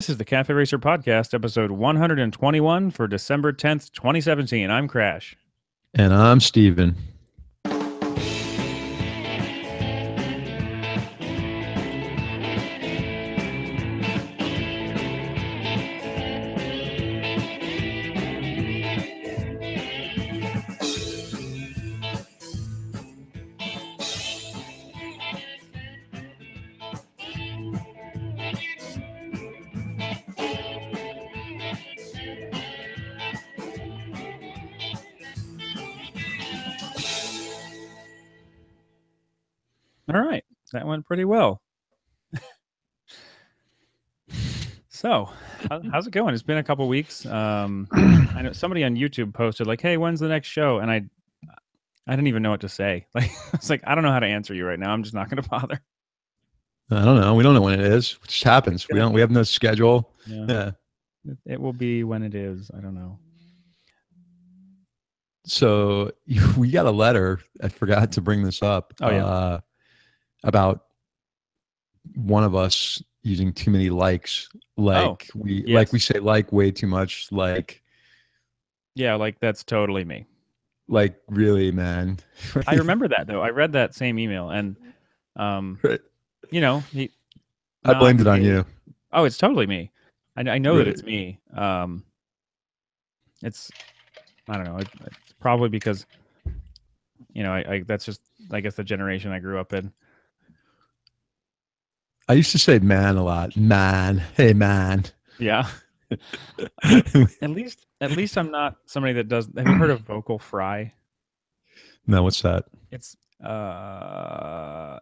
This is the Cafe Racer Podcast, episode 121 for December 10th, 2017. I'm Crash. And I'm Steven. All right, that went pretty well. So, how's it going? It's been a couple weeks. I know somebody on YouTube posted like, "Hey, when's the next show?" And I didn't even know what to say. Like, it's like I don't know how to answer you right now. I'm just not going to bother. I don't know. We don't know when it is. It just happens. We have no schedule. Yeah. It will be when it is. I don't know. So we got a letter. I forgot to bring this up. Oh, yeah. About one of us using too many likes. Like we say like way too much. Like, yeah, like that's totally me. Like really, man. I remember that though. I read that same email, and right. You know, I blamed it on you. Oh, it's totally me. I know that it's me. It's I don't know. It's probably because I that's just I guess the generation I grew up in. I used to say man a lot. Man. Hey, man. Yeah. At least I'm not somebody that does. Have you heard of vocal fry? No, what's that? It's that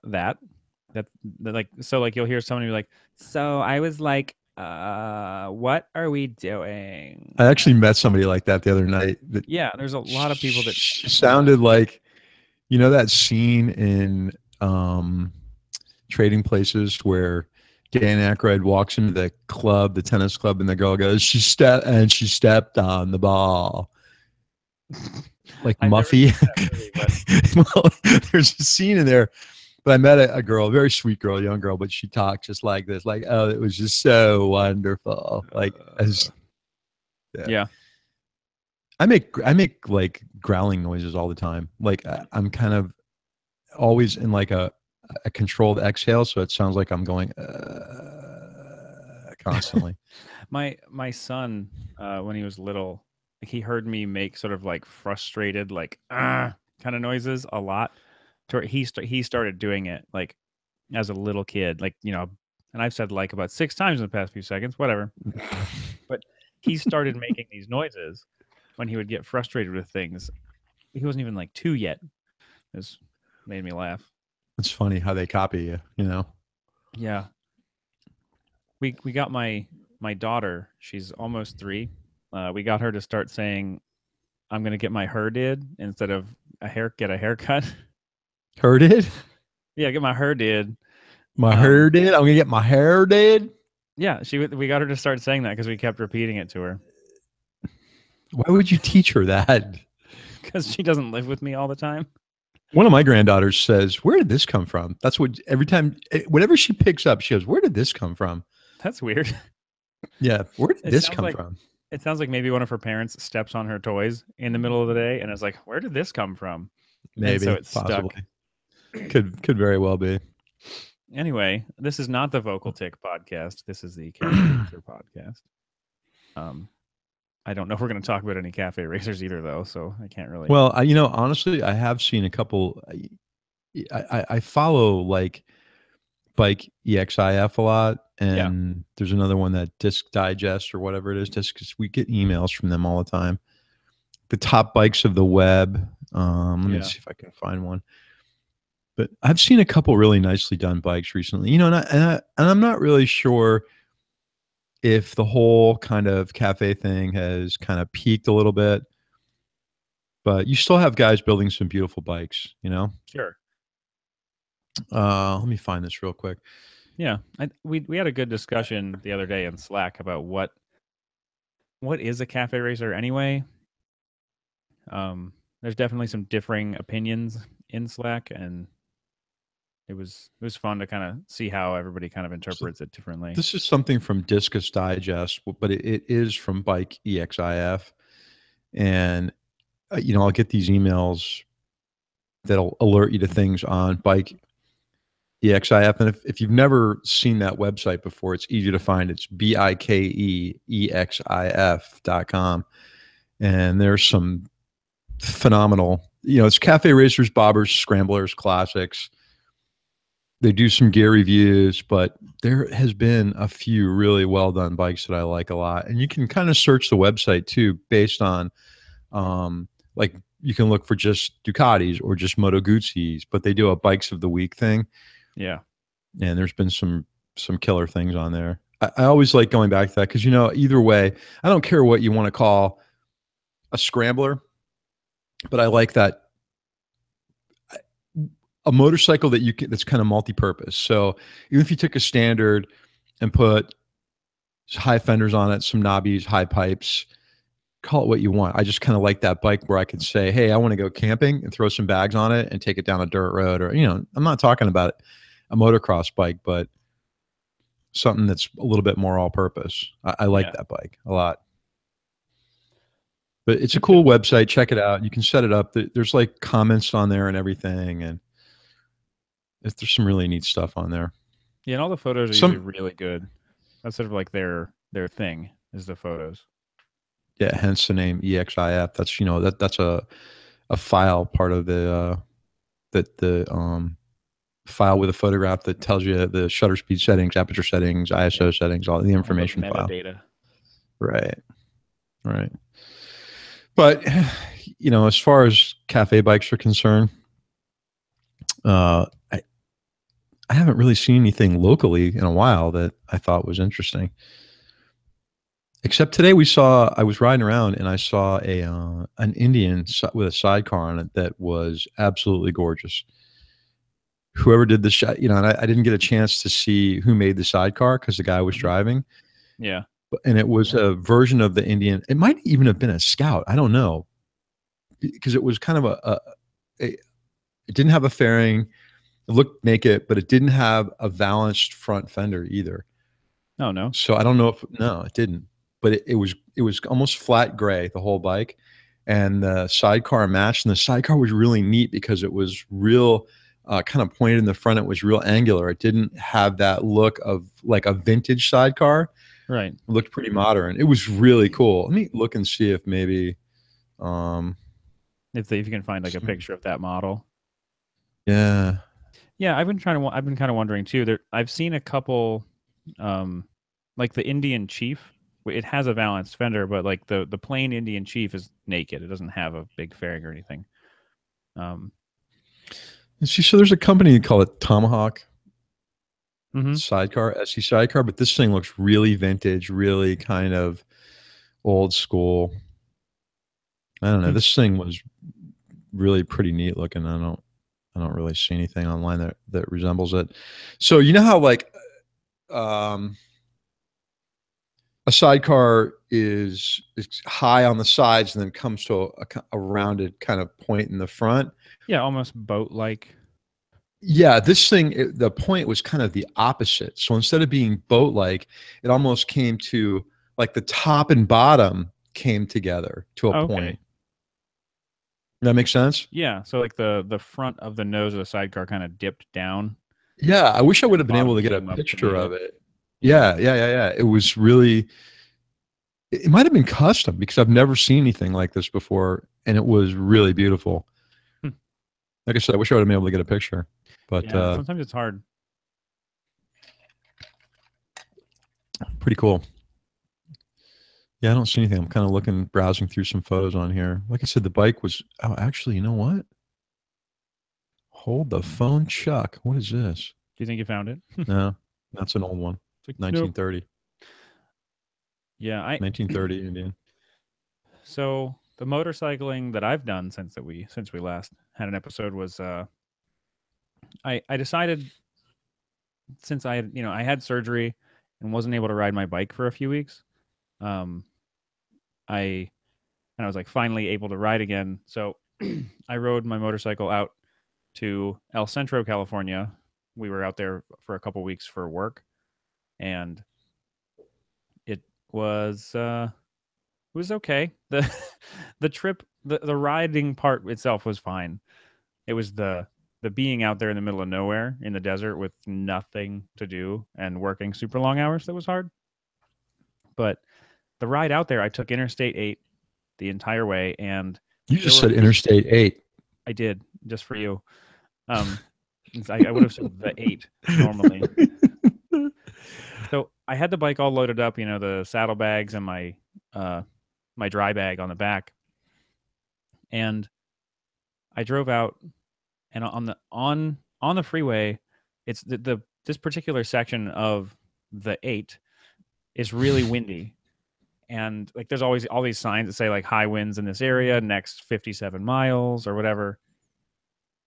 like, so like you'll hear somebody be like, so I was like, what are we doing? I actually met somebody like that the other night. Yeah, there's a lot of people that sounded like, you know, that scene in Trading Places where Dan Aykroyd walks into the club, the tennis club, and the girl goes, she stepped on the ball. Like Muffy. Well, there's a scene in there. But I met a girl, a very sweet girl, young girl, but she talked just like this, like, oh, it was just so wonderful. Like, yeah. I make like growling noises all the time. Like I'm kind of always in like a controlled exhale, so it sounds like I'm going constantly. My son, when he was little, he heard me make sort of like frustrated, like kind of noises a lot. He started doing it like as a little kid, like, you know, and I've said like about 6 times in the past few seconds, whatever. But he started making these noises when he would get frustrated with things. He wasn't even like 2 yet. It made me laugh. It's funny how they copy you, you know? Yeah. We got my daughter, she's almost 3. We got her to start saying, I'm going to get my hair did instead of get a haircut. Her did? Yeah, get my hair did. My hair did? I'm going to get my hair did? Yeah, we got her to start saying that because we kept repeating it to her. Why would you teach her that? Because she doesn't live with me all the time. One of my granddaughters says, where did this come from? That's what every time, whenever she picks up, she goes, where did this come from? That's weird. Yeah, where did this come from? It sounds like maybe one of her parents steps on her toys in the middle of the day and is like, where did this come from? Maybe, and so it's possibly. Stuck. Could very well be. Anyway, this is not the Vocal Tick podcast. This is the Cafe Racer podcast. I don't know if we're going to talk about any cafe racers either, though, so I can't really. Well, you know, honestly, I have seen a couple. I follow like Bike EXIF a lot, and there's another one, that Disc Digest or whatever it is. Just because we get emails from them all the time. The top bikes of the web. Let me see if I can find one. But I've seen a couple really nicely done bikes recently. You know, and I'm not really sure if the whole kind of cafe thing has kind of peaked a little bit, but you still have guys building some beautiful bikes, you know? Sure. Let me find this real quick. Yeah. We had a good discussion the other day in Slack about what is a cafe racer anyway. There's definitely some differing opinions in Slack, and it was fun to kind of see how everybody kind of So interprets it differently. this is something from Discus Digest, but it is from Bike EXIF, and I'll get these emails that'll alert you to things on Bike EXIF. And if you've never seen that website before, it's easy to find. It's BIKEEXIF.com. And there's some phenomenal, it's cafe racers, bobbers, scramblers, classics. They do some gear reviews, but there has been a few really well done bikes that I like a lot. And you can kind of search the website too, based on like you can look for just Ducatis or just Moto Guzzi's, but they do a bikes of the week thing. Yeah. And there's been some killer things on there. I always like going back to that because either way, I don't care what you want to call a scrambler, but I like that a motorcycle that that's kind of multi-purpose. So even if you took a standard and put high fenders on it, some knobbies, high pipes, call it what you want. I just kind of like that bike where I could say, hey, I want to go camping and throw some bags on it and take it down a dirt road, or I'm not talking about a motocross bike, but something that's a little bit more all purpose. I like that bike a lot. But it's a cool website. Check it out. You can set it up. There's like comments on there and everything. And there's some really neat stuff on there. Yeah, and all the photos are usually really good. That's sort of like their thing is the photos. Yeah, hence the name EXIF. That's that's a file part of the file with a photograph that tells you the shutter speed settings, aperture settings, ISO settings, all the information file. Metadata. Right. But as far as cafe bikes are concerned, I haven't really seen anything locally in a while that I thought was interesting. Except today I was riding around and I saw an Indian with a sidecar on it that was absolutely gorgeous. Whoever did the shot, and I didn't get a chance to see who made the sidecar because the guy was driving. Yeah. And it was a version of the Indian. It might even have been a Scout. I don't know. Because it was kind of it didn't have a fairing. It looked naked, but it didn't have a valanced front fender either. Oh, no. So I don't know no, it didn't. But it was almost flat gray, the whole bike. And the sidecar matched. And the sidecar was really neat because it was real kind of pointed in the front. It was real angular. It didn't have that look of like a vintage sidecar. Right. It looked pretty modern. It was really cool. Let me look and see if maybe if you can find like a picture of that model. Yeah. Yeah, I've been kind of wondering too. I've seen a couple like the Indian Chief. It has a valanced fender, but like the plain Indian Chief is naked. It doesn't have a big fairing or anything. See, so there's a company called it Tomahawk Mm-hmm. Sidecar, SC Sidecar, but this thing looks really vintage, really kind of old school. I don't know. This thing was really pretty neat looking. I don't really see anything online that resembles it. So you know how like a sidecar is high on the sides and then comes to a rounded kind of point in the front. Yeah, almost boat-like. Yeah, this thing, the point was kind of the opposite. So instead of being boat-like, it almost came to like the top and bottom came together to a point. That makes sense? Yeah, so like the front of the nose of the sidecar kind of dipped down. Yeah, I wish I would have been able to get a picture of it. Yeah. It was really, it might have been custom because I've never seen anything like this before, and it was really beautiful. Like I said, I wish I would have been able to get a picture. But yeah, sometimes it's hard. Pretty cool. Yeah, I don't see anything. I'm kind of browsing through some photos on here. Like I said, the bike was, oh, actually, you know what? Hold the phone, Chuck. What is this? Do you think you found it? No, that's an old one. Like, 1930. Nope. Yeah, 1930 Indian. So the motorcycling that I've done since we last had an episode was I decided, since I had surgery and wasn't able to ride my bike for a few weeks, I was like finally able to ride again. So I rode my motorcycle out to El Centro, California, we were out there for a couple weeks for work, and it was okay. The trip, the riding part itself was fine. It was the being out there in the middle of nowhere in the desert with nothing to do and working super long hours that was hard. But the ride out there, I took Interstate 8 the entire way, and You there just were said Interstate 8. I did just for you. Um, I would have said the 8 normally. So I had the bike all loaded up, the saddlebags and my dry bag on the back, and I drove out, and on the freeway, it's this particular section of the 8 is really windy, and like there's always all these signs that say like high winds in this area, next 57 miles or whatever.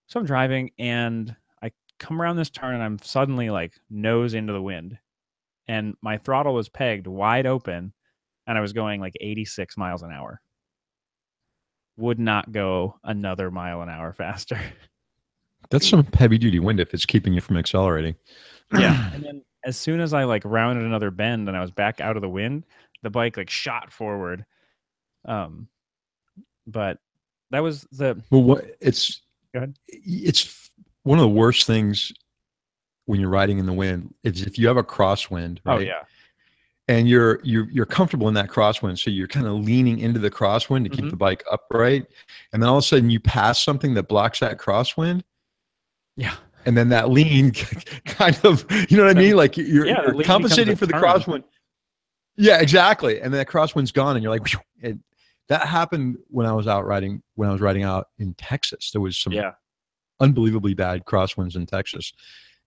So I'm driving, and I come around this turn, and I'm suddenly like nose into the wind, and my throttle was pegged wide open, and I was going like 86 miles an hour. Would not go another mile an hour faster. That's some heavy duty wind if it's keeping you from accelerating. Yeah. And then as soon as I like rounded another bend and I was back out of the wind, the bike like shot forward. But that was the Well, go ahead. It's one of the worst things when you're riding in the wind is if you have a crosswind, right? Oh yeah. And you're comfortable in that crosswind, so you're kind of leaning into the crosswind to keep the bike upright, and then all of a sudden you pass something that blocks that crosswind. Yeah. And then that lean kind of, you know what I mean? Like you're compensating for the crosswind. Yeah, exactly. And then that crosswind's gone, and you're like, and that happened when I was riding out in Texas. There was some unbelievably bad crosswinds in Texas.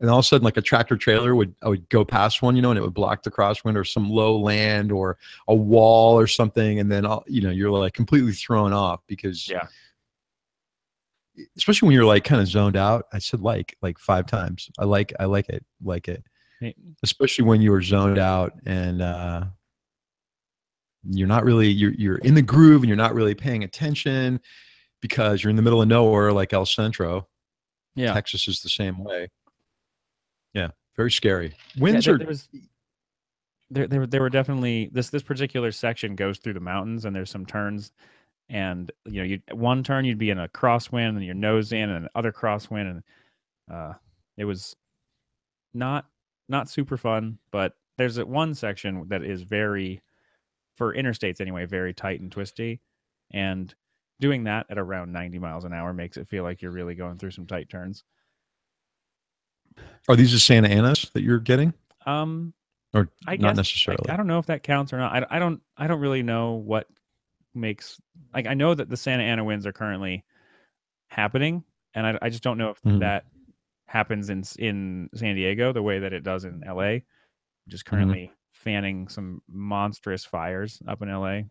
And all of a sudden, like a tractor trailer I would go past one, and it would block the crosswind, or some low land or a wall or something. And then, you're like completely thrown off because, especially when you're like kind of zoned out. I said like 5 times. I like it. Especially when you were zoned out and you're not really, you're in the groove and you're not really paying attention because you're in the middle of nowhere like El Centro. Yeah. Texas is the same way. Yeah, very scary. Winds there were definitely this particular section goes through the mountains, and there's some turns, and one turn you'd be in a crosswind and your nose in, and another crosswind, and it was not super fun. But there's one section that is very, for interstates anyway, very tight and twisty, and doing that at around 90 miles an hour makes it feel like you're really going through some tight turns. Are these the Santa Anas that you're getting? Or I not guess, necessarily. I don't know if that counts or not. I don't really know what makes, like, I know that the Santa Ana winds are currently happening, and I just don't know if that happens in San Diego the way that it does in LA, which is currently fanning some monstrous fires up in LA.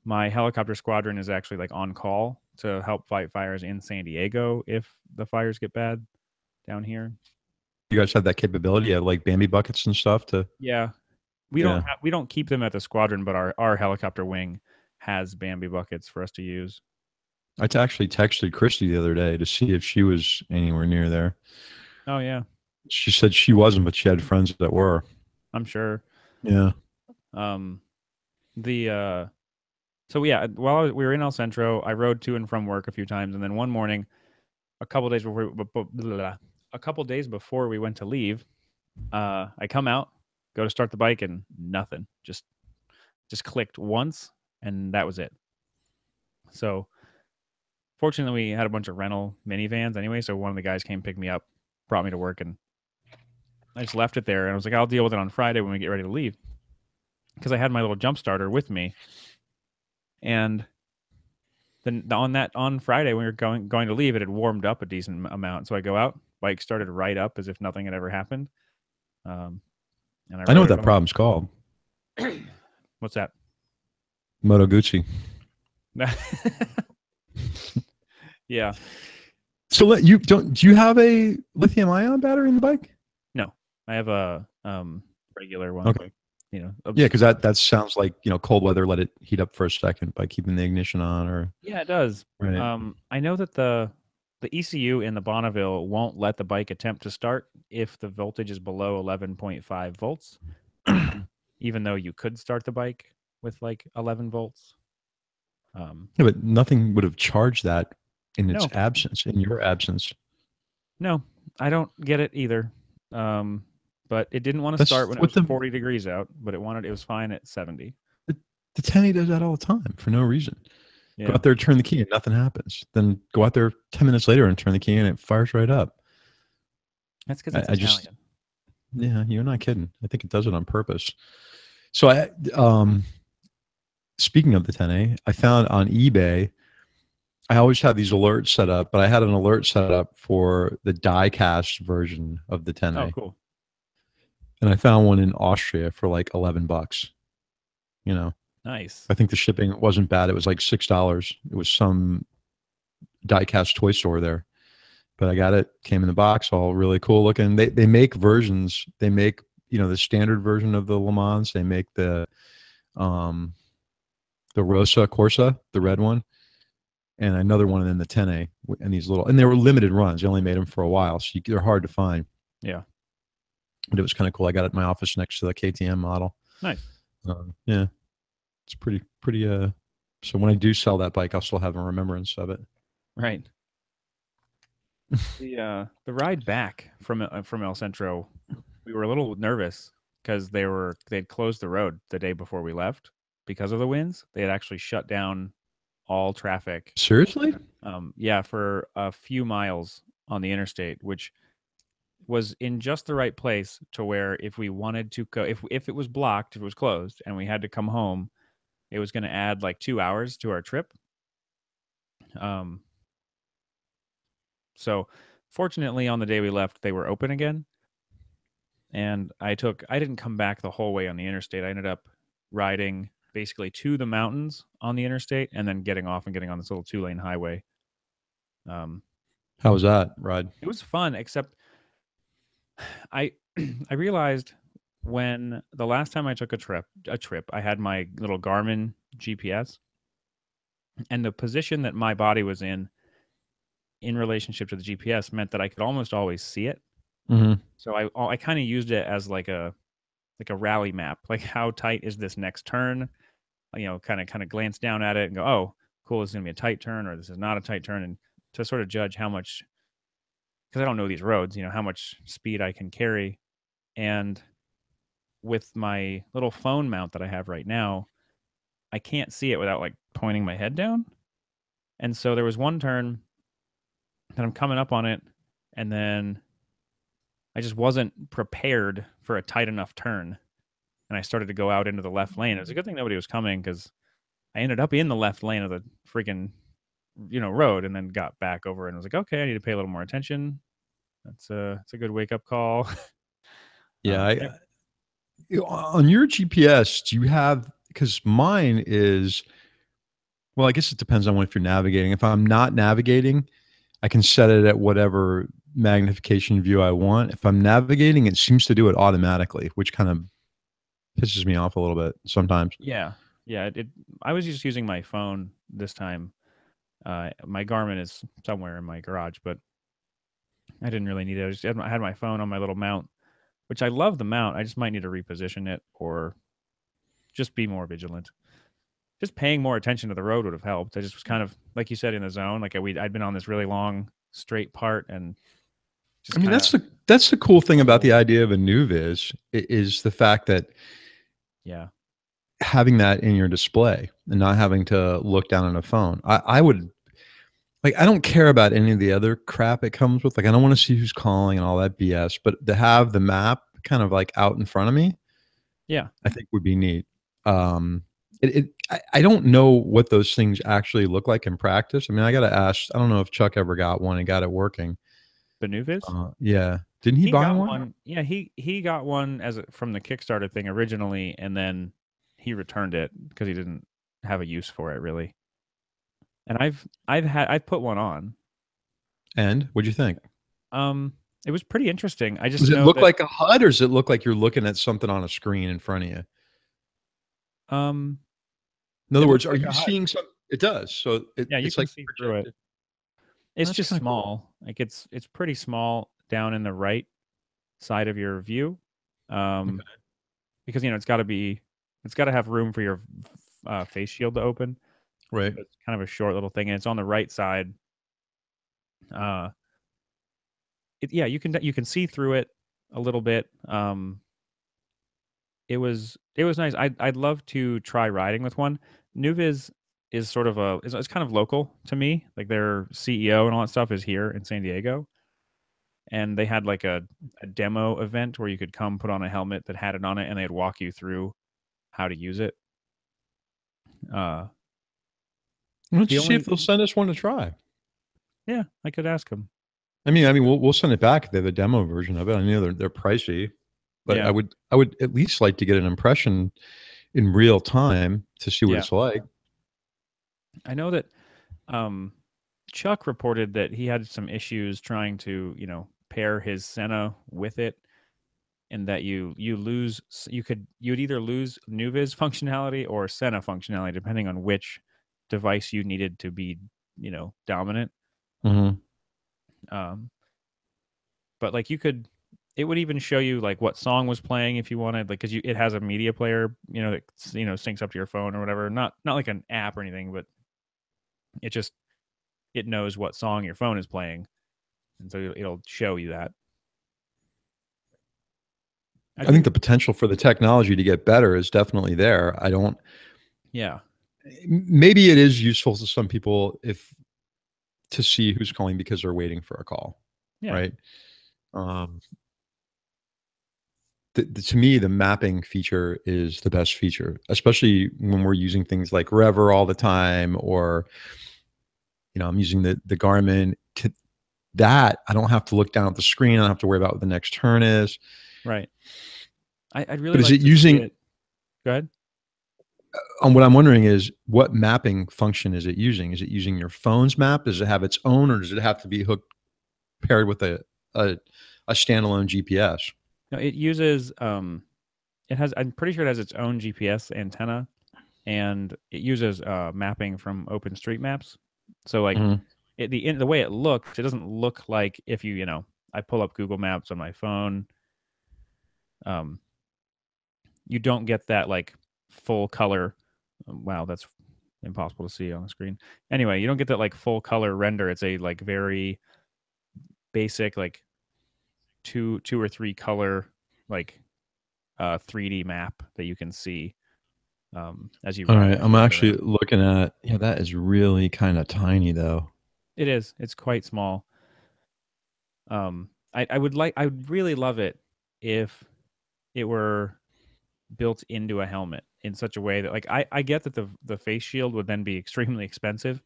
My helicopter squadron is actually like on call to help fight fires in San Diego if the fires get bad down here. You guys have that capability of like Bambi buckets and stuff to? Yeah, we don't keep them at the squadron, but our helicopter wing has Bambi buckets for us to use. I actually texted Christy the other day to see if she was anywhere near there. Oh yeah. She said she wasn't, but she had friends that were. I'm sure. Yeah. So yeah, while we were in El Centro, I rode to and from work a few times, and then one morning, a couple days before we went to leave, I come out, go to start the bike, and nothing. Just clicked once, and that was it. So fortunately, we had a bunch of rental minivans anyway, so one of the guys came pick me up, brought me to work, and I just left it there. And I was like, I'll deal with it on Friday when we get ready to leave, because I had my little jump starter with me. And then on Friday when we were going to leave, it had warmed up a decent amount. So I go out, bike started right up as if nothing had ever happened. And I know what that problem's called. What's that? Moto Guzzi. Yeah. So do you have a lithium ion battery in the bike? No, I have a regular one. Okay. Yeah, because that sounds like, cold weather, let it heat up for a second by keeping the ignition on, or yeah, it does. Right. I know that the the ECU in the Bonneville won't let the bike attempt to start if the voltage is below 11.5 volts, even though you could start the bike with like 11 volts. Yeah, but nothing would have charged that in its No, absence, in your absence. no, I don't get it either. But it didn't want to That's start when it what was 40 degrees out, but it was fine at 70. the 10A does that all the time for no reason. Go Yeah. out there, turn the key, and nothing happens. Then go out there 10 minutes later and turn the key, and it fires right up. That's because it's I just, Italian. yeah, you're not kidding. I think it does it on purpose. So speaking of the 10A, I found on eBay, I always have these alerts set up, but I had an alert set up for the die-cast version of the Oh, 10A. cool. And I found one in Austria for like $11. You know, Nice. I think the shipping wasn't bad. It was like $6. It was some die-cast toy store there. But I got it, came in the box, all really cool looking. They make versions. They make, the standard version of the Le Mans. They make the Rosa Corsa, the red one, and another one in the 10A. And these and they were limited runs. They only made them for a while, so they're hard to find. Yeah. But it was kind of cool. I got it in my office next to the KTM model. Nice. Yeah, it's pretty. So when I do sell that bike, I'll still have a remembrance of it. Right. The ride back from El Centro, we were a little nervous because they'd closed the road the day before we left because of the winds. They had actually shut down all traffic. Seriously? Yeah, for a few miles on the interstate, which was in just the right place to where if we wanted to go, if it was blocked, if it was closed, and we had to come home, it was going to add like 2 hours to our trip. So fortunately, on the day we left, they were open again. And I didn't come back the whole way on the interstate. I ended up riding basically to the mountains on the interstate and then getting off and getting on this little 2-lane highway. How was that ride? It was fun, except I I realized when the last time I took a trip, I had my little Garmin GPS, and the position that my body was in relationship to the GPS meant that I could almost always see it. Mm-hmm. So I kind of used it as like a rally map, like how tight is this next turn? Kind of glance down at it and go, oh, cool, this is gonna be a tight turn, or this is not a tight turn, and to sort of judge how much, because I don't know these roads, how much speed I can carry. And with my little phone mount that I have right now, I can't see it without like pointing my head down. And so there was one turn that I'm coming up on it, and then I just wasn't prepared for a tight enough turn. And I started to go out into the left lane. It was a good thing nobody was coming because I ended up in the left lane of the freaking, road, and then got back over and was like, okay, I need to pay a little more attention. It's a good wake up call. Yeah. On your GPS, do you have, because mine is, well, I guess it depends on if you're navigating. If I'm not navigating, I can set it at whatever magnification view I want. If I'm navigating, it seems to do it automatically, which kind of pisses me off a little bit sometimes. Yeah. I was just using my phone this time. My Garmin is somewhere in my garage, but I didn't really need it. I had my phone on my little mount, which I love the mount. I just might need to reposition it or just be more vigilant. Just paying more attention to the road would have helped. I just was kind of, like you said, in the zone. Like I'd been on this really long straight part, and just that's the cool thing about the idea of a new Viz is the fact that having that in your display and not having to look down on a phone. I would, like, I don't care about any of the other crap it comes with. Like, I don't want to see who's calling and all that BS, but to have the map kind of like out in front of me, I think would be neat. I don't know what those things actually look like in practice. I mean, I got to ask, I don't know if Chuck ever got one and got it working. The new Viz? Yeah. Didn't he buy one? Yeah, he got one from the Kickstarter thing originally, and then he returned it because he didn't have a use for it really. And I've put one on. And what'd you think? It was pretty interesting. I just does it look like a HUD, or does it look like you're looking at something on a screen in front of you? In other words, are you seeing something? It does. So you can see through it. It's That's just kind of cool. small. Like it's pretty small down in the right side of your view, um, Okay. because it's got to have room for your face shield to open. Right. So it's kind of a short little thing, and it's on the right side. Uh, yeah, you can see through it a little bit. It was nice. I'd love to try riding with one. Nuviz is sort of it's kind of local to me. Like their CEO and all that stuff is here in San Diego, and they had like a demo event where you could come put on a helmet that had it on it, and they'd walk you through how to use it. Uh, Why don't the you see if only they'll send us one to try? Yeah, I could ask them. I mean, we'll send it back if they have a demo version of it. I know they're pricey, but Yeah, I would at least like to get an impression in real time to see what yeah. it's like. I know that um, Chuck reported that he had some issues trying to pair his Senna with it, and that you'd either lose Nuviz functionality or Senna functionality depending on which device you needed to be dominant. Hmm. Um, but like it would even show you like what song was playing if you wanted, like, because it has a media player that syncs up to your phone or whatever, not like an app or anything, but it just it knows what song your phone is playing, and so it'll show you that. I I think think the potential for the technology to get better is definitely there. I don't. Yeah, Maybe it is useful to some people if to see who's calling because they're waiting for a call, yeah, right? Um, to me, the mapping feature is the best feature, especially when we're using things like Rever all the time, or I'm using the Garmin. To that, I don't have to look down at the screen. I don't have to worry about what the next turn is. right. I'd really But is like it to see using? it. Go ahead. What I'm wondering is, what mapping function is it using? Is it using your phone's map? Does it have its own, or does it have to be hooked paired with a, a standalone GPS? No, it uses it has I'm pretty sure it has its own GPS antenna, and it uses mapping from OpenStreetMaps. So like Mhm. the way it looks, it doesn't look like if I pull up Google Maps on my phone. Um, you don't get that like full color. Wow, that's impossible to see on the screen. Anyway, you don't get that like full color render. It's a like very basic like two or three color like 3D map that you can see as you All ride right, I'm ride actually around. looking at. Yeah, that is really kind of tiny, though. It is. It's quite small. I would really love it if it were built into a helmet in such a way that like I get that the face shield would then be extremely expensive,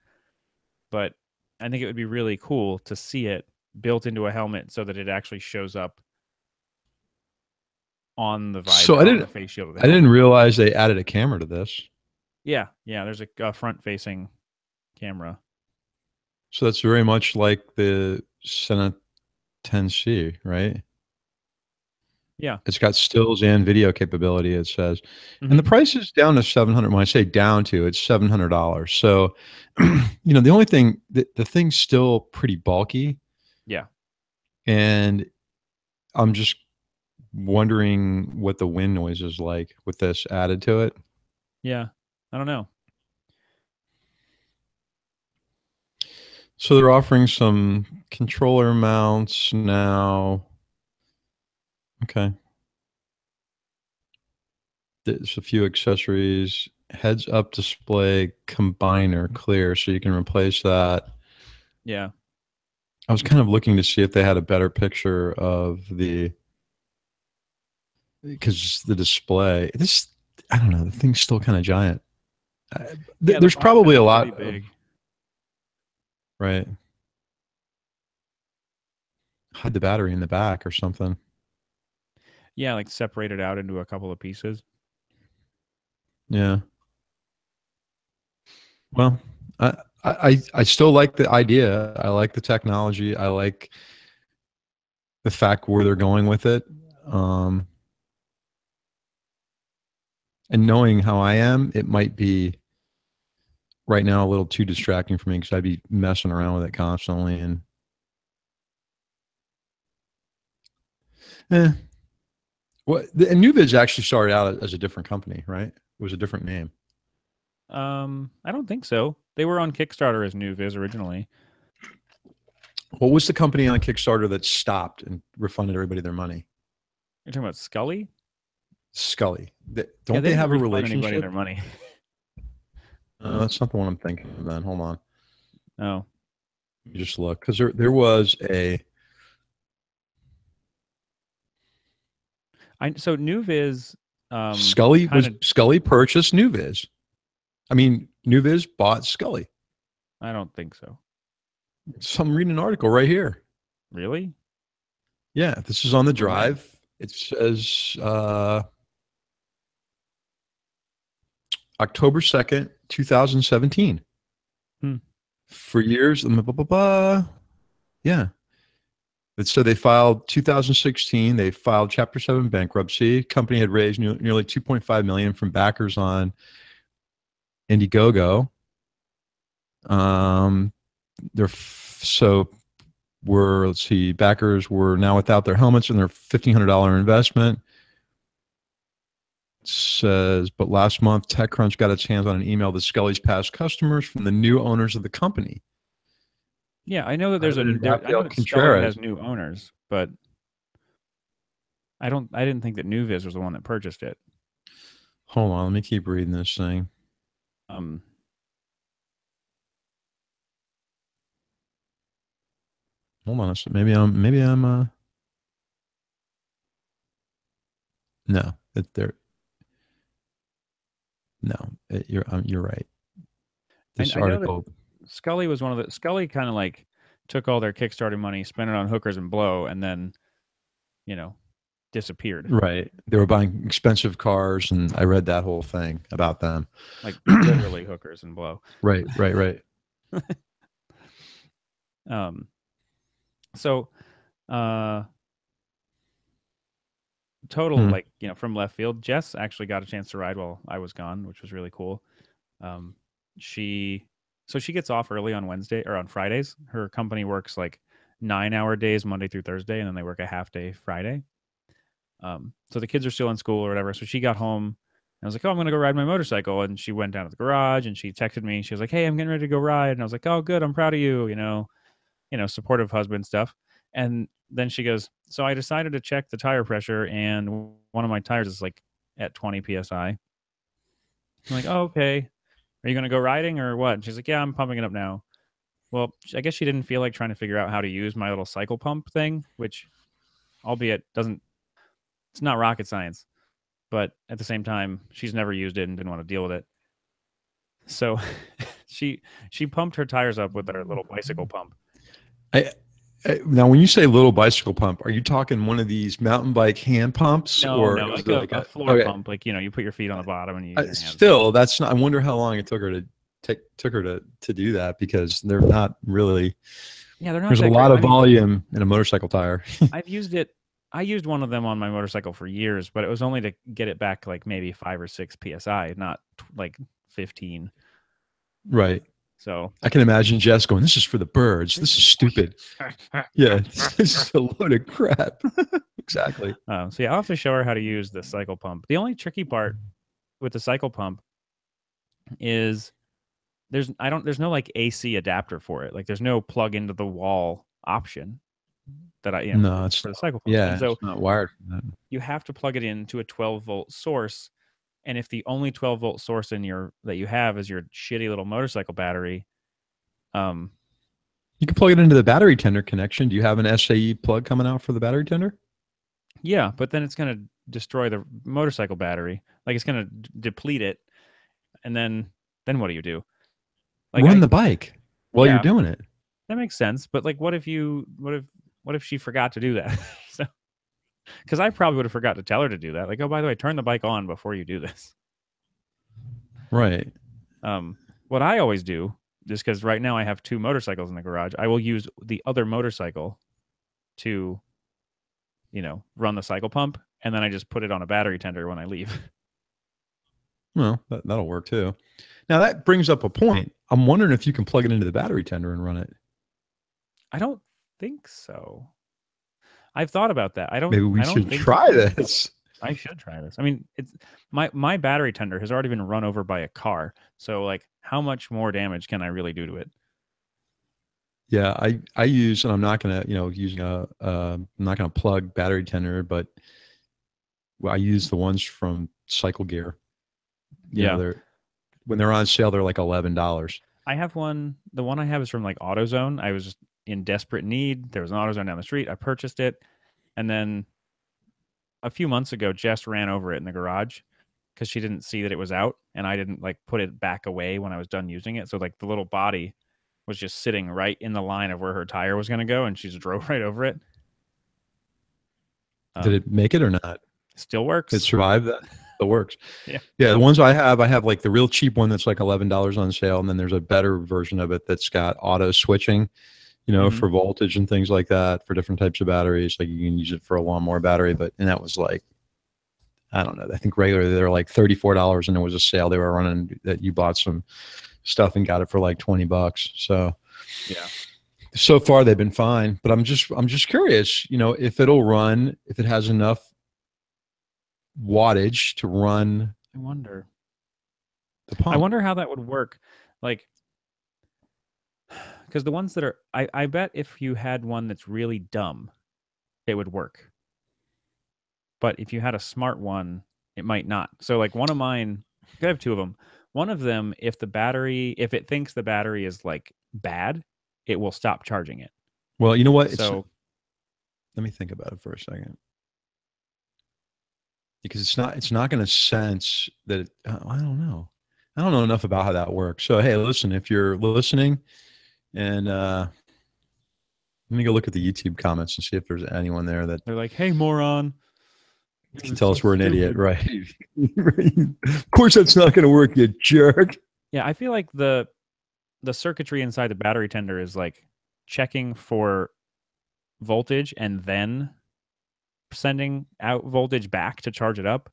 but I think it would be really cool to see it built into a helmet so that it actually shows up on the So visor, on the face shield of the I didn't helmet. realize they added a camera to this. Yeah, yeah. There's a front facing camera. So that's very much like the Senate 10C, right? Yeah. It's got stills and video capability, it says. And the Hmm. price is down to 700. When I say down to, it's $700. So, the only thing, the thing's still pretty bulky. Yeah. And I'm just wondering what the wind noise is like with this added to it. Yeah. I don't know. So they're offering some controller mounts now. Okay. There's a few accessories. Heads up display combiner clear, so you can replace that. Yeah. I was kind of looking to see if they had a better picture of the, because the display. This, I don't know. The thing's still kind of giant. Yeah, the There's font probably a size is pretty lot of, big. right. Hide the battery in the back or something. Yeah, like separated out into a couple of pieces. Yeah. Well, I still like the idea. I like the technology. I like the fact where they're going with it. Um, and knowing how I am, it might be right now a little too distracting for me because I'd be messing around with it constantly. And eh. And NewViz actually started out as a different company, right? It was a different name. I don't think so. They were on Kickstarter as New Viz originally. What was the company on Kickstarter that stopped and refunded everybody their money? You're talking about Scully? Scully. Yeah, Don't they they didn't have a refund anybody their relationship? money. That's not the one I'm thinking of then. Hold on. Oh. Let me just look. Because there was a. So New Scully kind of, Scully purchased NewViz. I mean, NewViz bought Scully. I don't think so. So I'm reading an article right here. Really? Yeah, this is on the For when? drive. It says October 2nd, 2017. Hmm. For years, blah, blah, blah, blah. Yeah. So they filed 2016. They filed Chapter 7 bankruptcy. Company had raised nearly 2.5 million from backers on Indiegogo. So let's see, backers were now without their helmets and their $1,500 investment. It says, but last month, TechCrunch got its hands on an email to Scully's past customers from the new owners of the company. Yeah, I know that Ivan and I know Rafael that Scully has Contreras. new owners, but I didn't think that New-Viz was the one that purchased it. Hold on, let me keep reading this thing. Um, Hold on, maybe I'm no, there. No, you're right. This I know that article, Scully was one of the Scully kind of like took all their Kickstarter money, spent it on hookers and blow, and then, you know, disappeared. right? They were buying expensive cars, and I read that whole thing about them. Like literally hookers and blow. Right. Um, so total, Hmm. like, from left field, Jess actually got a chance to ride while I was gone, which was really cool. Um, she she gets off early on Wednesday or on Fridays. Her company works like 9-hour days Monday through Thursday, and then they work a half day Friday. So the kids are still in school or whatever. So she got home and I was like, oh, I'm going to go ride my motorcycle. And she went down to the garage and she texted me. She was like, hey, I'm getting ready to go ride. And I was like, oh, good. I'm proud of you. Supportive husband stuff. And then she goes, so I decided to check the tire pressure and one of my tires is like at 20 PSI. I'm like, oh, okay. Are you going to go riding or what? And she's like, yeah, I'm pumping it up now. Well, I guess she didn't feel like trying to figure out how to use my little cycle pump thing, which, albeit it's not rocket science, but at the same time, she's never used it and didn't want to deal with it. So she pumped her tires up with her little bicycle pump. Now, when you say little bicycle pump, are you talking one of these mountain bike hand pumps, No, or no, is like it a, like a a floor okay? pump. Like, you put your feet on the bottom and you use your hands. Still, that's not. I wonder how long it took her to do that because they're not really. Yeah, they're not There's a that great. lot I of mean, volume in a motorcycle tire. I've used it. I used one of them on my motorcycle for years, but it was only to get it back like maybe 5 or 6 psi, not like 15. Right. So I can imagine Jess going, "This is for the birds. This is stupid." Yeah, this is a load of crap. Exactly. So yeah, I'll have to show her how to use the cycle pump. The only tricky part with the cycle pump is there's no like AC adapter for it. Like there's no plug into the wall option that No, it's for the not. cycle pump. And Yeah, it's so not wired for that. you have to plug it into a 12-volt source. And if the only 12-volt source that you have is your shitty little motorcycle battery, You can plug it into the battery tender connection. Do you have an SAE plug coming out for the battery tender? yeah, but then it's going to destroy the motorcycle battery. Like it's going to deplete it. And then what do you do? Like Run the bike while you're yeah, doing it. that makes sense. But like, what if she forgot to do that? So, because I probably would have forgot to tell her to do that. Like, oh, by the way, turn the bike on before you do this. Right. What I always do, just because right now I have 2 motorcycles in the garage, I will use the other motorcycle to, run the cycle pump, and then I just put it on a battery tender when I leave. Well, that'll work too. Now that brings up a point. I'm wondering if you can plug it into the battery tender and run it. I don't think so. I've thought about that. Maybe we I don't should think you try can. this. I should try this. I mean, it's my battery tender has already been run over by a car. So like how much more damage can I really do to it? Yeah, I use, and I'm not gonna, using I'm not gonna plug battery tender, but I use the ones from Cycle Gear. Yeah. They're when they're on sale, they're like $11. I have one. The one I have is from like AutoZone. I was just in desperate need. There was an AutoZone down the street. I purchased it. And then a few months ago, Jess ran over it in the garage because she didn't see that it was out. And I didn't like put it back away when I was done using it. So like the little body was just sitting right in the line of where her tire was going to go. And she just drove right over it. Did it make it or not? Still works. It survived that. It works. Yeah. Yeah. The ones I have like the real cheap one that's like $11 on sale. And then there's a better version of it that's got auto switching, for voltage and things like that for different types of batteries. Like you can use it for a lawnmower battery, and that was like, I don't know. I think regularly they're like $34 and there was a sale they were running that you bought some stuff and got it for like $20. So yeah. So far they've been fine, but I'm just curious, if it'll run, if it has enough wattage to run. I wonder. The pump. I wonder how that would work. Like, because the ones that are, I bet if you had one that's really dumb, it would work. But if you had a smart one, it might not. So like one of mine, I have two of them. One of them, if it thinks the battery is like bad, it will stop charging it. Well, you know what? So let me think about it for a second. Because it's not going to sense that I don't know. I don't know enough about how that works. So hey, listen, if you're listening, and let me go look at the YouTube comments and see if there's anyone there that they're like, "Hey, moron." Can tell us we're an idiot, right? Of course, that's not going to work, you jerk. Yeah, I feel like the circuitry inside the battery tender is like checking for voltage and then sending out voltage back to charge it up,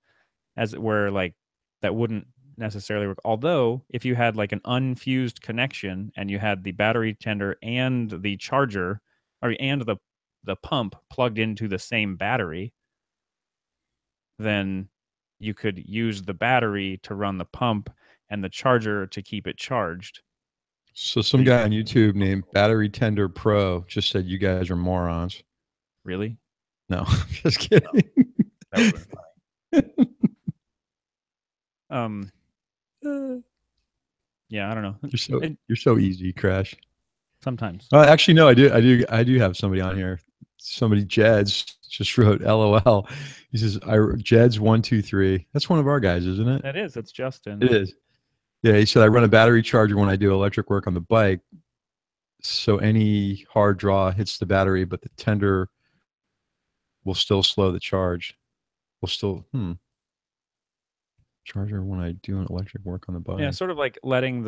as it were. Like that wouldn't necessarily work. Although if you had like an unfused connection and you had the battery tender and the charger, and the pump plugged into the same battery, then you could use the battery to run the pump and the charger to keep it charged. So some guy on YouTube named Battery Tender Pro just said you guys are morons. Really? No, just kidding. No. That would be funny. Yeah, I don't know. You're so easy, Crash. Sometimes. Actually, no, I do have somebody on here. Somebody, Jeds, just wrote LOL. He says, Jeds123. That's one of our guys, isn't it? That is. That's Justin. It is. Yeah, he said, I run a battery charger when I do electric work on the bike. So any hard draw hits the battery, but the tender will still slow the charge. Will still, charger when I do an electric work on the bike. Yeah, sort of like letting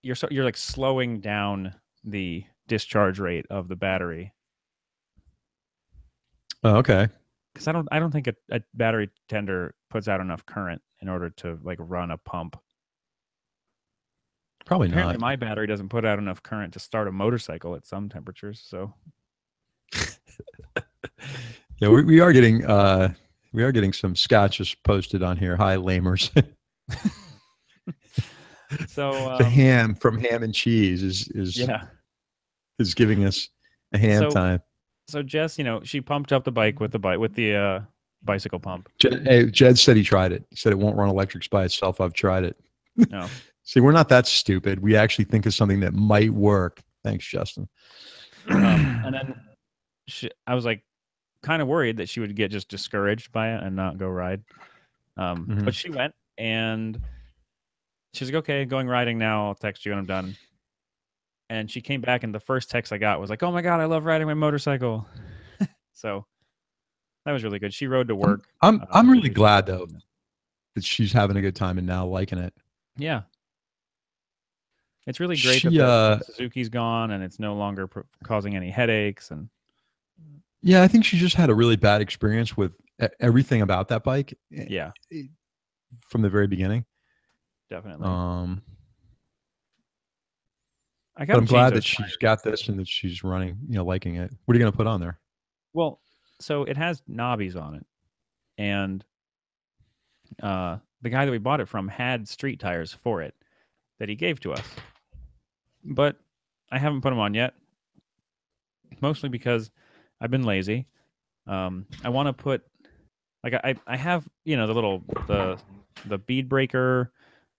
you're like slowing down the discharge rate of the battery. Oh, okay. Because I don't think a battery tender puts out enough current in order to like run a pump. Probably Apparently not. My battery doesn't put out enough current to start a motorcycle at some temperatures. So yeah, we are getting some scotches posted on here. Hi, lamers. So the ham from Ham and Cheese is giving us a ham time. So Jess, she pumped up the bike with the bicycle pump. Jed said he tried it. He said it won't run electrics by itself. I've tried it. No. See, we're not that stupid. We actually think of something that might work. Thanks, Justin. And then I was like kind of worried that she would get just discouraged by it and not go ride. But she went and she's like, okay, going riding now. I'll text you when I'm done. And she came back and the first text I got was like, oh my God, I love riding my motorcycle. So that was really good. She rode to work. I'm really glad though that she's having a good time and now liking it. Yeah. It's really great that the Suzuki's gone and it's no longer causing any headaches. And yeah, I think she just had a really bad experience with everything about that bike. Yeah. from the very beginning. Definitely. I got But to I'm change glad those that she's tires. got this and that she's running, liking it. What are you going to put on there? Well, so it has knobbies on it, and the guy that we bought it from had street tires for it that he gave to us, but I haven't put them on yet. Mostly because I've been lazy. I want to put like I have the the bead breaker,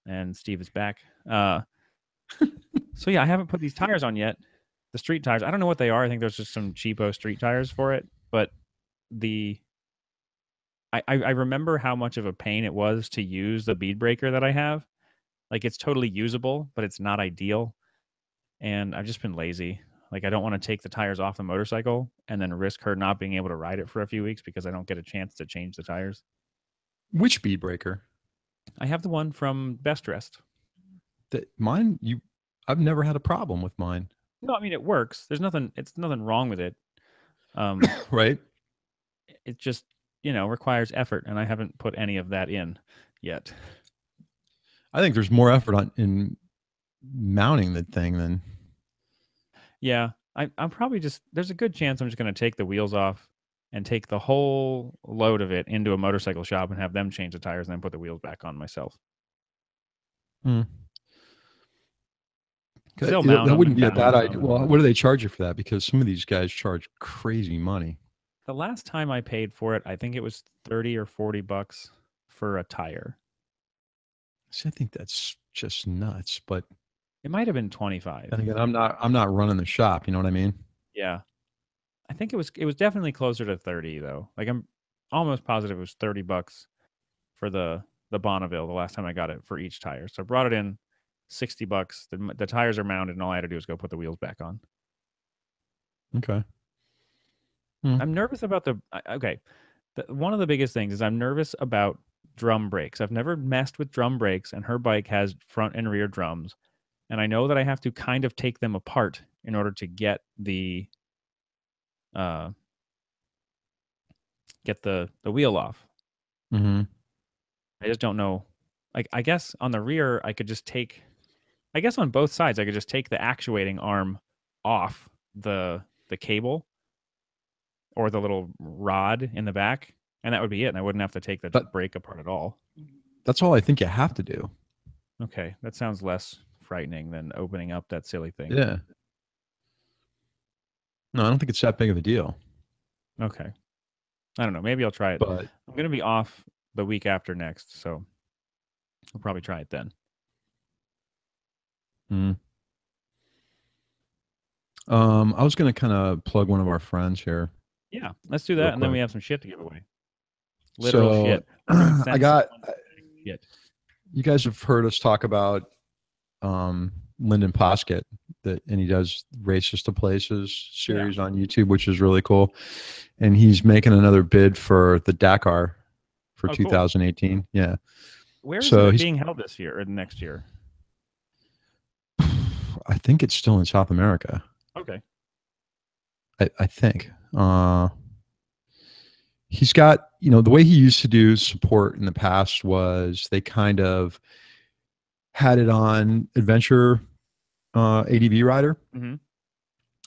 and Steve is back. So yeah, I haven't put these tires on yet. The street tires. I don't know what they are. I think there's just some cheapo street tires for it. But the I remember how much of a pain it was to use the bead breaker that I have. Like it's totally usable, but it's not ideal. And I've just been lazy. Like I don't want to take the tires off the motorcycle and then risk her not being able to ride it for a few weeks because I don't get a chance to change the tires. Which bead breaker? I have the one from Best Rest. That mine. I've never had a problem with mine. No, I mean it works. There's nothing. It's nothing wrong with it. Um, Right. it just requires effort, and I haven't put any of that in yet. I think there's more effort in mounting the thing than. Yeah, I'm probably just. There's a good chance I'm just going to take the wheels off and take the whole load of it into a motorcycle shop and have them change the tires and then put the wheels back on myself. Hmm. Because they'll mount That them wouldn't and be a bad balance idea. them. Well, what do they charge you for that? Because some of these guys charge crazy money. The last time I paid for it, I think it was 30 or $40 for a tire. See, I think that's just nuts. But It might have been 25. then again, I'm not running the shop. You know what I mean? Yeah. I think it was definitely closer to 30 though. Like I'm almost positive it was $30 for the Bonneville the last time I got it for each tire. So I brought it in $60. The tires are mounted and all I had to do was go put the wheels back on. Okay. Hmm. I'm nervous about okay. One of the biggest things is I'm nervous about drum brakes. I've never messed with drum brakes, and her bike has front and rear drums. And I know that I have to kind of take them apart in order to uh, get the wheel off. Mm-hmm. I just don't know. Like I guess on the rear, I could just take. I guess on both sides, I could just take the actuating arm off the cable or the little rod in the back, and that would be it. And I wouldn't have to take the But brake apart at all. that's all I think you have to do. Okay, that sounds less frightening than opening up that silly thing. Yeah. No, I don't think it's that big of a deal. Okay, I don't know. Maybe I'll try it. But I'm gonna be off the week after next, so I'll probably try it then. mm. I was going to kind of plug one of our friends here Yeah, let's do real that, and then we quick. have some shit to give away. Literal So shit. We're gonna I send got, someone shit. you guys have heard us talk about Lyndon Poskett, and he does Races to Places Yeah. series on YouTube, which is really cool. And he's making another bid for the Dakar for Oh, cool. 2018. Yeah. Where is So it he's, being held this year or next year? I think it's still in South America. Okay. I think. He's got, the way he used to do support in the past was they kind of had it on Adventure ADV Rider. Mm-hmm.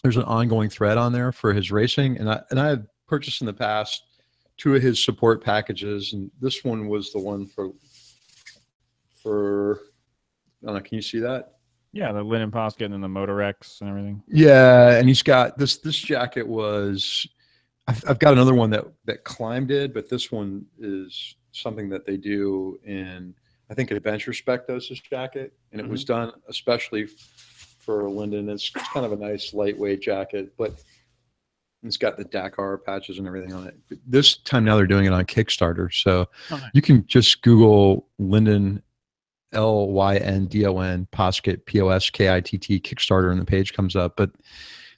There's an ongoing thread on there for his racing, and I have purchased in the past 2 of his support packages, and this one was the one for I don't know, can you see that? Yeah, the linen posket and then the Motor X and everything. Yeah, and he's got this jacket was I've got another one that Klim did, but this one is something that they do in, I think Adventure Spec does this jacket, and it was done especially for Lyndon. It's kind of a nice lightweight jacket, but it's got the Dakar patches and everything on it. This time now they're doing it on Kickstarter, so you can just Google Lyndon Lyndon Poskett Poskitt Kickstarter, and the page comes up. But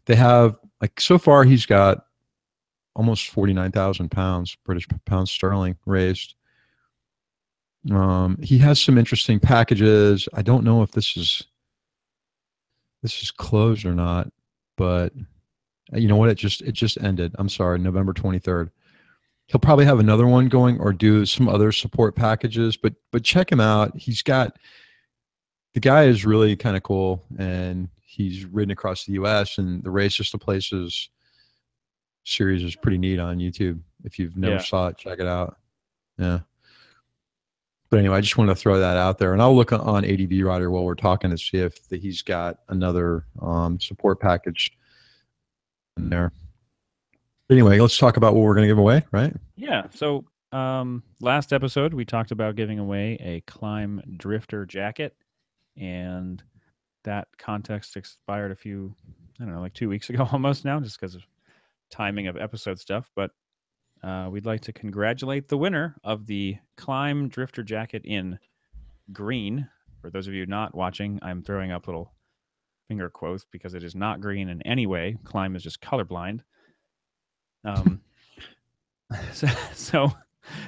they have, like, so far he's got almost 49,000 pounds, British pounds sterling raised. He has some interesting packages. I don't know if this is closed or not, but you know what? It just ended. I'm sorry, November 23rd. He'll probably have another one going or do some other support packages, but check him out. The guy is really kind of cool, and he's ridden across the U.S. and the Racist to Places series is pretty neat on YouTube. If you've never Yeah. saw it, check it out. Yeah. But anyway, I just wanted to throw that out there, and I'll look on ADV Rider while we're talking to see if he's got another support package in there. Anyway, let's talk about what we're going to give away, right? Yeah. So last episode we talked about giving away a Klim drifter jacket, and that contest expired I don't know, like 2 weeks ago almost now, just because of timing of episode stuff. But we'd like to congratulate the winner of the Klim drifter jacket in green. For those of you not watching, I'm throwing up little finger quotes because it is not green in any way. Klim is just colorblind. So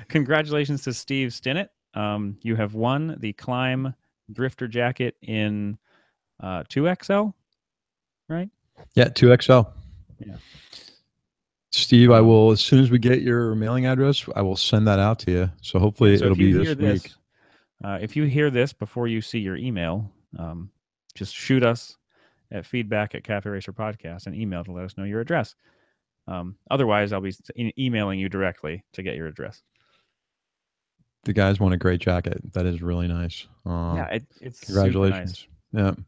congratulations to Steve Stinnett. You have won the Klim drifter jacket in 2XL, right? Yeah, 2XL. Yeah. Steve, I will, as soon as we get your mailing address, I will send that out to you. So hopefully Yeah, so it'll if you be hear this week. if you hear this before you see your email, just shoot us at feedback at Cafe Racer Podcast and email to let us know your address. Otherwise, I'll be emailing you directly to get your address. The guys want a great jacket. That is really nice. Yeah, it's congratulations. super nice. Yeah.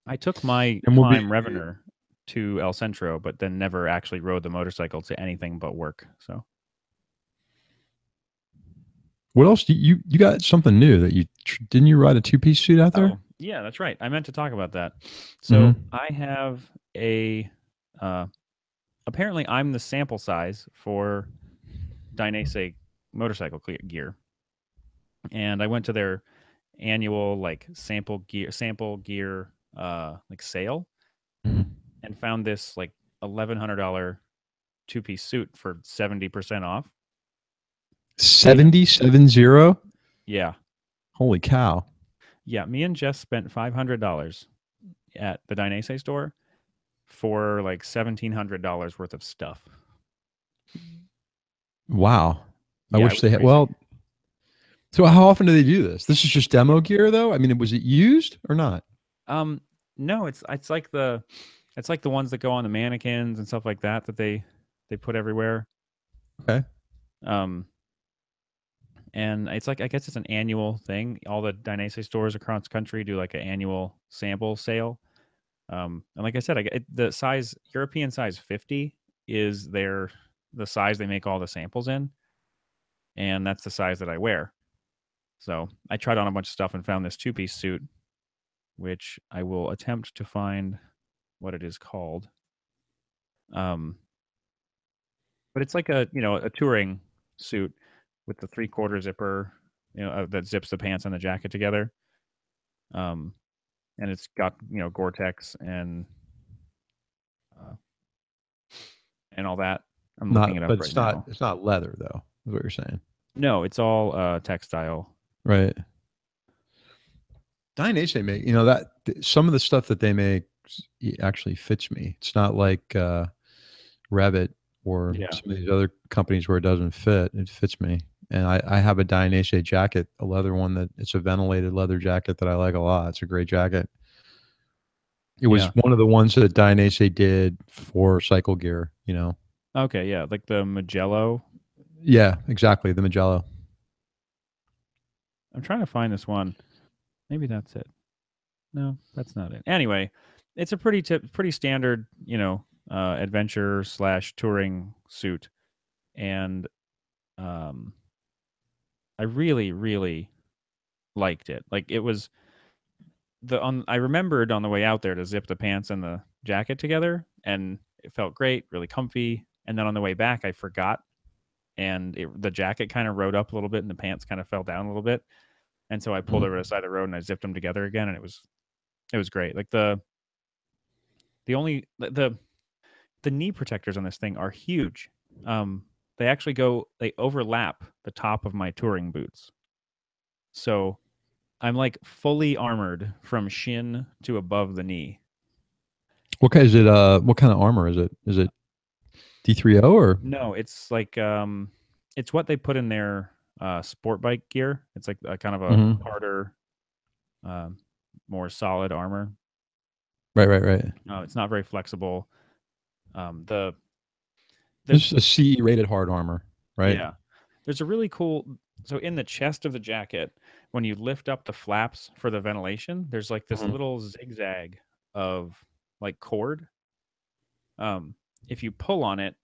I took my Klim Revener to El Centro, but then never actually rode the motorcycle to anything but work. So, what else do you got something new that didn't you ride a 2-piece suit out there? oh, yeah, that's right. I meant to talk about that. So I have a. Apparently, I'm the sample size for Dainese motorcycle gear, and I went to their annual like sample gear like sale, and found this like $1,100 2-piece suit for 70% off. 70? Yeah. Holy cow. Yeah, me and Jess spent $500 at the Dainese store for like $1,700 worth of stuff. Wow. I Yeah, wish they had. Crazy. Well, so how often do they do this? This is just demo gear, though. I mean, was it used or not? No, it's like the ones that go on the mannequins and stuff like that they put everywhere. Okay. And it's like, I guess it's an annual thing. All the Dainese stores across the country do like an annual sample sale. And like I said, the size European size 50 is the size they make all the samples in, and that's the size that I wear. So I tried on a bunch of stuff and found this 2-piece suit, which I will attempt to find what it is called. But it's like a touring suit with the 3/4 zipper, that zips the pants and the jacket together. And it's got Gore-Tex and all that. I'm looking it up right now. It's not leather though, is what you're saying. No, it's all textile. Right. Dainese make, that some of the stuff that they make actually fits me. It's not like Revit or some of these other companies where it doesn't fit. It fits me. And I have a Dainese jacket, a leather one it's a ventilated leather jacket that I like a lot. It's a great jacket. It was one of the ones that Dainese did for Cycle Gear, Okay, yeah, like the Magello. Yeah, exactly, the Magello. I'm trying to find this one. Maybe that's it. No, that's not it. Anyway, it's a pretty standard, adventure / touring suit, and I really, really liked it. Like, it was I remembered on the way out there to zip the pants and the jacket together, and it felt great, really comfy. And then on the way back, I forgot, and the jacket kind of rode up a little bit, and the pants kind of fell down a little bit. And so I pulled over to the side of the road and I zipped them together again, and it was great. Like the knee protectors on this thing are huge. They actually they overlap the top of my touring boots. So I'm like fully armored from shin to above the knee. What kind of armor is it? Is it D3O or? No, it's like It's what they put in their sport bike gear. It's like a kind of a Hmm. harder, um, more solid armor. Right, right, right. It's not very flexible. The This there's is a CE rated hard armor, right? Yeah, there's a really cool. So in the chest of the jacket, when you lift up the flaps for the ventilation, there's like this Hmm. little zigzag of like cord. If you pull on it,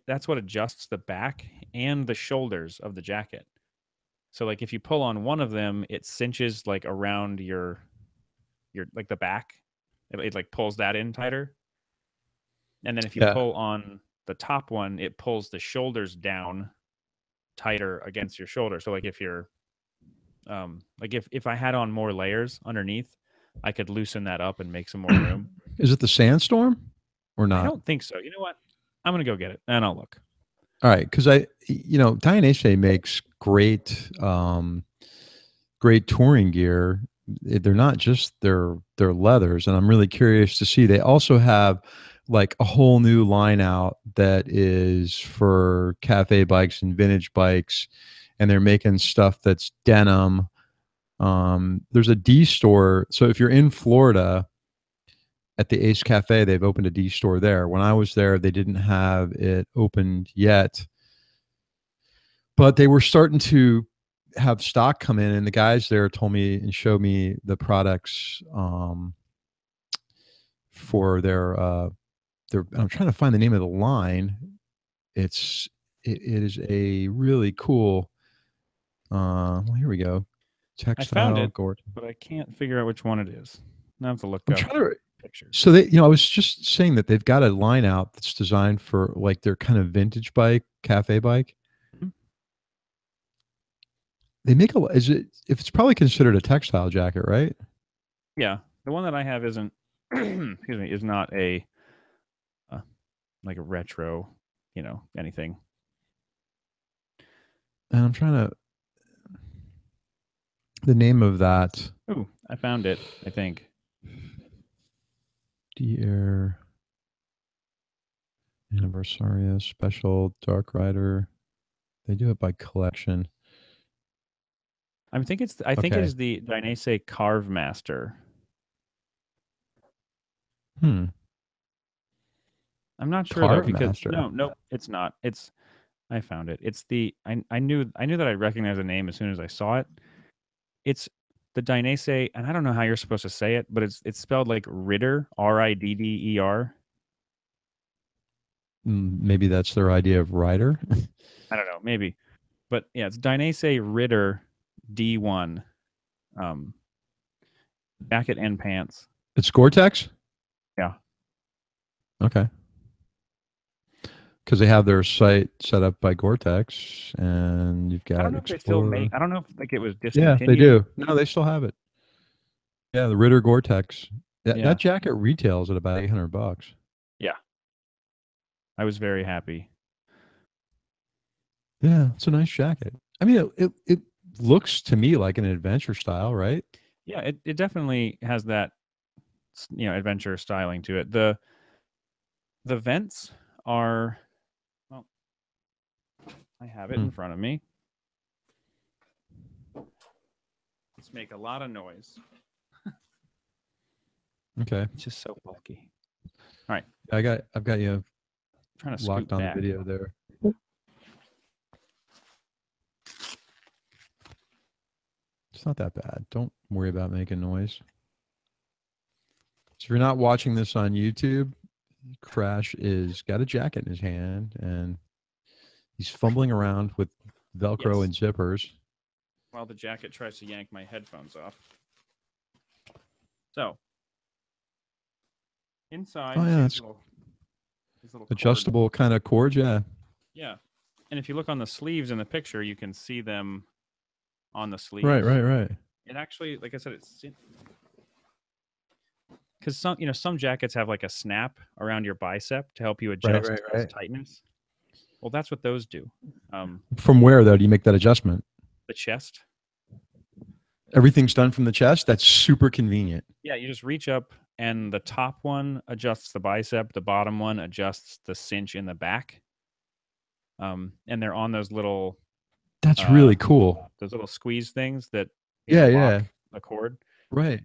that's what adjusts the back and the shoulders of the jacket. So like if you pull on one of them, it cinches like around your like the back. It like pulls that in tighter. And then if you Yeah. pull on the top one, it pulls the shoulders down tighter against your shoulder. So like if you're like if I had on more layers underneath, I could loosen that up and make some more room. Is it the Sandstorm or I not? don't think so. You know what? I'm gonna go get it and I'll look. All right, because Dainese makes great touring gear. They're not just their leathers, and I'm really curious to see. They also have like a whole new line out that is for cafe bikes and vintage bikes, and they're making stuff that's denim. There's a D store. So if you're in Florida at the Ace Cafe, they've opened a D store there. When I was there, they didn't have it opened yet, but they were starting to have stock come in, and the guys there told me and showed me the products for their. I'm trying to find the name of the line. It's it is a really cool. Well, here we go. I found Textile it, Gort. but I can't figure out which one it is. Now I have to look I'm up trying to. pictures. So they, I was just saying that they've got a line out that's designed for like their kind of vintage bike, cafe bike. Mhm. They make a. Is it? If it's probably considered a textile jacket, right? Yeah, the one that I have isn't. Excuse me, is not a uh, like a retro, anything. And I'm trying to. The name of that. Ooh, I found it. I think. Dear Anniversaria Special Dark Rider. They do it by collection. I think it Okay. is the Dainese Carve Master. Hmm. I'm not sure though Carve because Master. no, it's not. It's I found it. It's the I knew that I recognized the name as soon as I saw it. It's the Dainese, and I don't know how you're supposed to say it, but it's spelled like Ritter, Ridder. Maybe that's their idea of rider. I don't know, maybe, but yeah, it's Dainese Ritter D1, um, jacket and pants. It's Gore-Tex? Yeah, Okay. Because they have their site set up by Gore-Tex, and you've I don't got know if they still make. Explorer. I don't know if like it was Yeah, they discontinued. do. No, they still have it. Yeah, the Ritter Gore-Tex. That Yeah, jacket retails at about $800. yeah, I was very happy. Yeah, it's a nice jacket. I mean, it looks to me like an adventure style, right? Yeah, it definitely has that adventure styling to it. The vents are well, I have it Hmm. in front of me. Let's make a lot of noise. Okay. It's just so bulky. All right, I've got you trying to locked scoot on the back. video there. It's not that bad. Don't worry about making noise. So if you're not watching this on YouTube, Crash is got a jacket in his hand and he's fumbling around with Velcro Yes. and zippers. While the jacket tries to yank my headphones off. So inside Oh you yeah, see it's these little cord. adjustable kind of cord. Yeah. Yeah, and if you look on the sleeves in the picture, you can see them on the Right, sleeves. right, right. It actually, like I said, it's because some jackets have like a snap around your bicep to help you Right, right, adjust right. tightness. Well, that's what those do. From where though do you make that adjustment? The chest. Everything's done from the chest. That's super convenient. Yeah, you just reach up, and the top one adjusts the bicep. The bottom one adjusts the cinch in the back. and they're on those little That's really cool. squeeze things that Yeah, yeah. lock the cord. Right.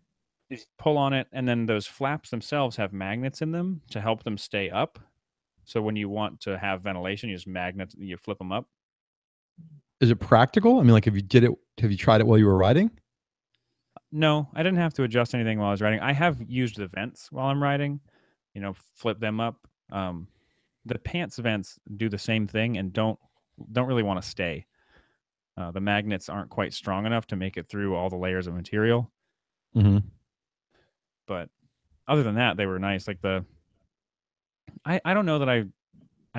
You just pull on it, and then those flaps themselves have magnets in them to help them stay up. So when you want to have ventilation, you flip them up. Is it practical? I mean, like, have you tried it while you were riding? No, I didn't have to adjust anything while I was riding. I have used the vents while I'm riding, flip them up. The pants vents do the same thing and don't really want to stay. The magnets aren't quite strong enough to make it through all the layers of material. Mm-hmm. But other than that, they were nice. Like I don't know that I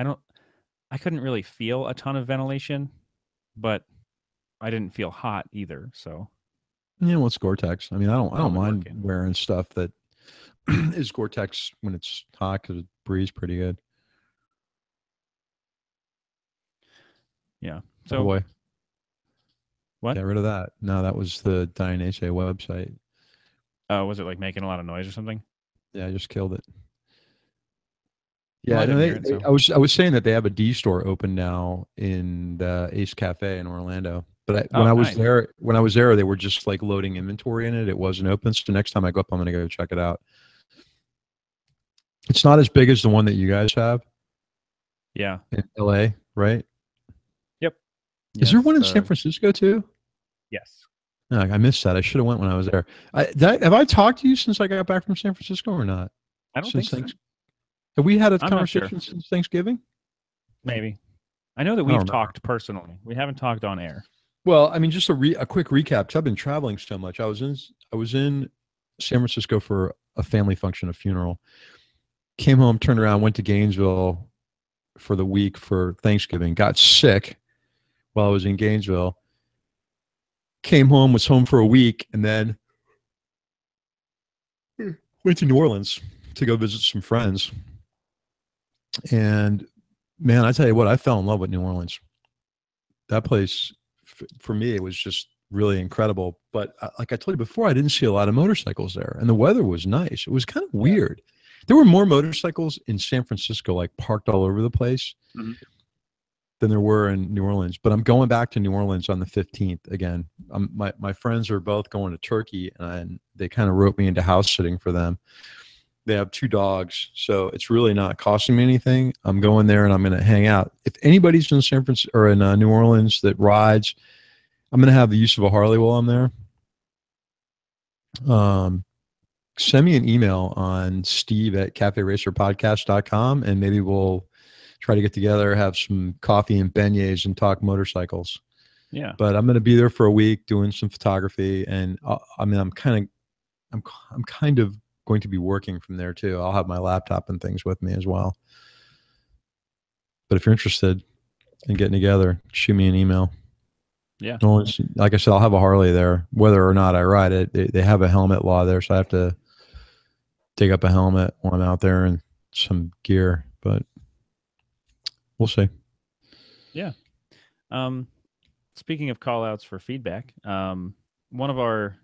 don't I couldn't really feel a ton of ventilation, but I didn't feel hot either. So Yeah, well, it's Gore-Tex. I mean, I don't probably mind working. wearing stuff that is Gore-Tex when it's hot because it breathes pretty good. Yeah. By the So way, what? get rid of that. No, that was the Dainese website. Was it like making a lot of noise or something? Yeah, I just killed it. Well, Yeah, I no, didn't hear it. So I was saying that they have a D store open now in the Ace Cafe in Orlando. But oh, nice. when I was there, they were just like loading inventory in it. It wasn't open. So next time I go up, I'm going to go check it out. It's not as big as the one that you guys have Yeah. in LA, right? Yep. Is there Yes. one in San Francisco too? Yes. No, I missed that. I should have went when I was there. Have I talked to you since I got back from San Francisco or not? I don't think Since so. have we had a I'm not sure. conversation since Thanksgiving? Maybe. I know that I don't we've remember. talked personally. We haven't talked on air. Well, I mean, just a quick recap. 'Cause I've been traveling so much. I was in San Francisco for a family function, a funeral. Came home, turned around, went to Gainesville for the week for Thanksgiving. Got sick while I was in Gainesville. Came home, was home for a week, and then went to New Orleans to go visit some friends. And man, I tell you what, I fell in love with New Orleans. That place, for me, it was just really incredible. But like I told you before, I didn't see a lot of motorcycles there, and the weather was nice. It was kind of Yeah. weird. There were more motorcycles in San Francisco, like parked all over the place, than there were in New Orleans. But I'm going back to New Orleans on the 15th again. My friends are both going to Turkey, and they kind of roped me into house sitting for them. They have 2 dogs, so it's really not costing me anything. I'm going there and I'm going to hang out. If anybody's in San Francisco or in New Orleans that rides, I'm going to have the use of a Harley while I'm there. Send me an email on steve@caferacerpodcast.com, and maybe we'll try to get together, have some coffee and beignets, and talk motorcycles. Yeah. But I'm going to be there for a week doing some photography, and I mean, I'm kind of going to be working from there too. I'll have my laptop and things with me as well. But if you're interested in getting together, shoot me an email. Yeah. Like I said, I'll have a Harley there, whether or not I ride it. They have a helmet law there, so I have to dig up a helmet when I'm out there and some gear. But we'll see. Yeah. Speaking of call outs for feedback, one of our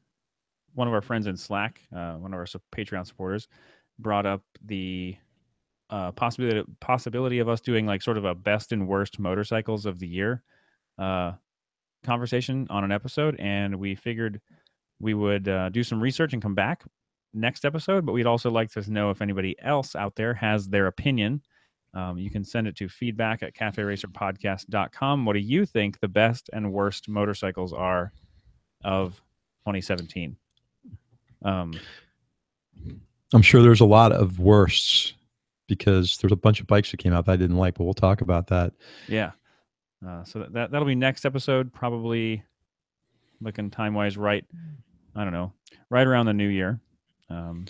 friends in Slack, one of our Patreon supporters, brought up the possibility of us doing like sort of a best and worst motorcycles of the year conversation on an episode, and we figured we would do some research and come back next episode. But we'd also like to know if anybody else out there has their opinion. You can send it to feedback@caferacerpodcast.com. What do you think the best and worst motorcycles are of 2017? I'm sure there's a lot of worsts because there's a bunch of bikes that came out that I didn't like, but we'll talk about that. Yeah. So that'll be next episode, probably looking time-wise right, I don't know, right around the new year. I'm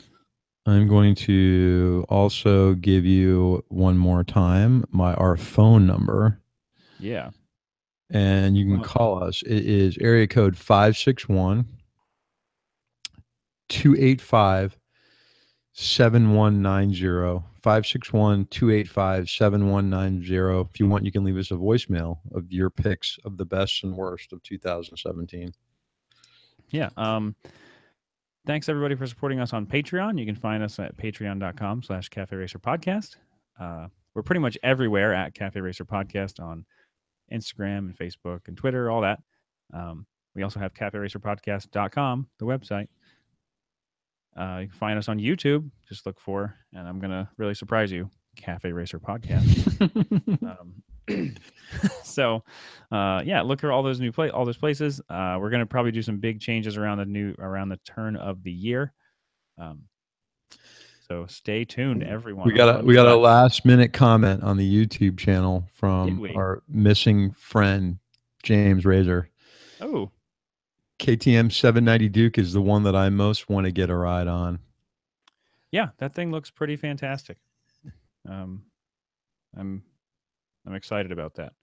going to also give you one more time our phone number. Yeah. And you can call us. It is area code 561 285 7190. 561 285 7190. If you want, you can leave us a voicemail of your picks of the best and worst of 2017. Yeah. Thanks everybody for supporting us on Patreon. You can find us at patreon.com/Cafe Racer Podcast. we're pretty much everywhere at Cafe Racer Podcast on Instagram and Facebook and Twitter, all that. We also have caferacerpodcast.com, the website. You can find us on YouTube. Just look for, and I'm going to really surprise you, Cafe Racer Podcast. So, yeah, look for all those all those places. We're going to probably do some big changes around the turn of the year. So stay tuned, everyone. We got a last minute comment on the YouTube channel from our missing friend James Razor. Oh, KTM 790 Duke is the one that I most want to get a ride on. Yeah, that thing looks pretty fantastic. I'm excited about that.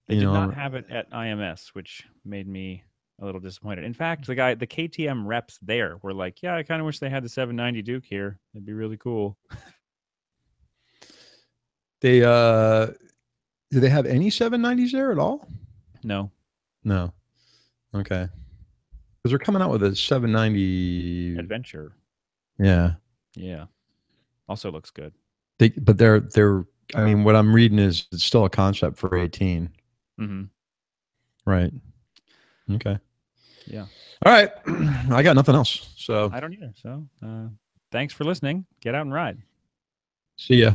They did not have it at IMS, which made me a little disappointed. In fact, the KTM reps there were like, "Yeah, I kind of wish they had the 790 Duke here. It'd be really cool." They do they have any 790s there at all? No. Okay. Because they're coming out with a 790 Adventure. Yeah. Also looks good. But they're. I mean, what I'm reading is it's still a concept for 18. Mm-hmm. Right. Okay. Yeah. All right. I got nothing else. So I don't either. So thanks for listening. Get out and ride. See ya.